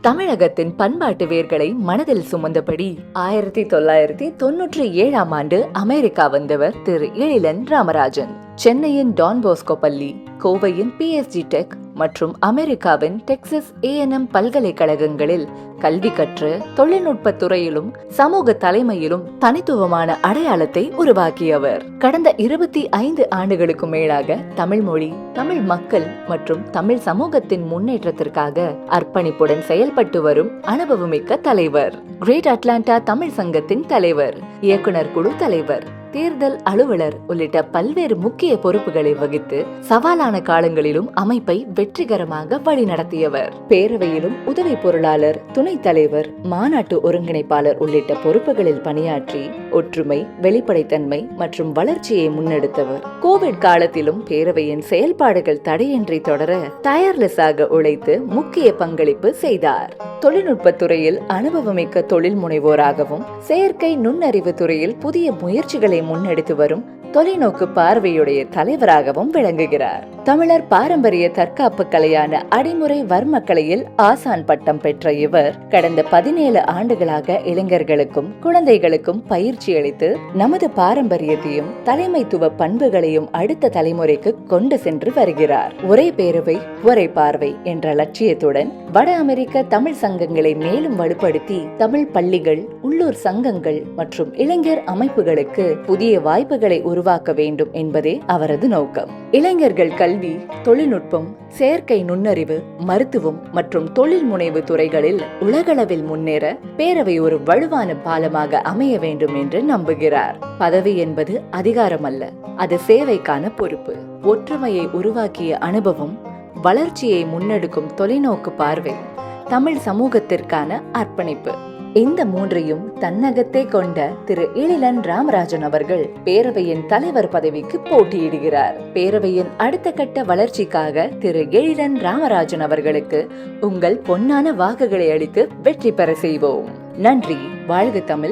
தமிழகத்தின் பண்பாட்டு வேர்களை மனதில் சுமந்தபடி 1997ஆம் ஆண்டு அமெரிக்கா வந்தவர் திரு எழிலன் ராமராஜன். சென்னையின் டான் போஸ்கோ பள்ளி, கோவையின் PSG டெக் மற்றும் அமெரிக்காவின் டெக்சஸ் A&M பல்கலைக்கழகங்களில் கல்வி கற்று தொழில்நுட்ப துறையிலும் சமூக தலைமையிலும் தனித்துவமான அடையாளத்தை உருவாக்கியவர். கடந்த 25 ஆண்டுகளுக்கு மேலாக தமிழ் மொழி, தமிழ் மக்கள் மற்றும் தமிழ் சமூகத்தின் முன்னேற்றத்திற்காக அர்ப்பணிப்புடன் செயல்பட்டு வரும் அனுபவமிக்க தலைவர். கிரேட் அட்லாண்டா தமிழ் சங்கத்தின் தலைவர், இயக்குனர் குழு தலைவர், தேர்தல் அலுவலர் உள்ளிட்ட பல்வேறு முக்கிய பொறுப்புகளை வகித்து சவாலான காலங்களிலும் அமைப்பை வெற்றிகரமாக வழிநடத்தியவர். பேரவையிலும் உதவி பொருளாளர், துணைத் தலைவர், மாநாட்டு ஒருங்கிணைப்பாளர் உள்ளிட்ட பொறுப்புகளில் பணியாற்றி ஒற்றுமை, வெளிப்படைத்தன்மை மற்றும் வளர்ச்சியை முன்னெடுத்தவர். கோவிட் காலத்திலும் பேரவையின் செயல்பாடுகள் தடையின்றி தொடர டயர்லெஸ்ஸாக உழைத்து முக்கிய பங்களிப்பு செய்தார். தொழில்நுட்ப துறையில் அனுபவமிக்க தொழில் முனைவோராகவும் செயற்கை நுண்ணறிவு துறையில் புதிய முயற்சிகளை முன்னெடுத்து வரும் தொலைநோக்கு பார்வையுடைய தலைவராகவும் விளங்குகிறார். தமிழர் பாரம்பரிய தற்காப்பு கலையான அடிமுறை வர்ம கலையில் ஆசான் பட்டம் பெற்ற இவர் கடந்த 17 ஆண்டுகளாக இளைஞர்களுக்கும் குழந்தைகளுக்கும் பயிற்சி அளித்து நமது பாரம்பரியத்தையும் தலைமைத்துவ பண்புகளையும் அடுத்த தலைமுறைக்கு கொண்டு சென்று வருகிறார். ஒரே பேரவை ஒரே பார்வை என்ற லட்சியத்துடன் வட அமெரிக்க தமிழ் சங்கங்களை மேலும் வலுப்படுத்தி தமிழ் பள்ளிகள், உள்ளூர் சங்கங்கள் மற்றும் இளைஞர் அமைப்புகளுக்கு புதிய வாய்ப்புகளை உருவாக்க வேண்டும் என்பதே அவரது நோக்கம். இளைஞர்கள் கல்வி, தொழில்நுட்பம், செயற்கை நுண்ணறிவு, மருத்துவம் மற்றும் தொழில் முனைவு துறைகளில் உலகளவில் முன்னேற பேரவை ஒரு வலுவான பாலமாக அமைய வேண்டும் என்று நம்புகிறார். பதவி என்பது அதிகாரம் அல்ல, அது சேவைக்கான பொறுப்பு. ஒற்றுமையை உருவாக்கிய அனுபவம், வளர்ச்சியை முன்னெடுக்கும் தொலைநோக்கு பார்வை, தமிழ் சமூகத்திற்கான அர்ப்பணிப்பு, இந்த மூன்றையும் தன்னகத்தே கொண்ட திரு எழிலன் ராமராஜன் அவர்கள் பேரவையின் தலைவர் பதவிக்கு போட்டியிடுகிறார். பேரவையின் அடுத்த கட்ட வளர்ச்சிக்காக திரு எழிலன் ராமராஜன் அவர்களுக்கு உங்கள் பொன்னான வாக்குகளை அளித்து வெற்றி பெற செய்வோம். நன்றி. வாழ்க தமிழ்.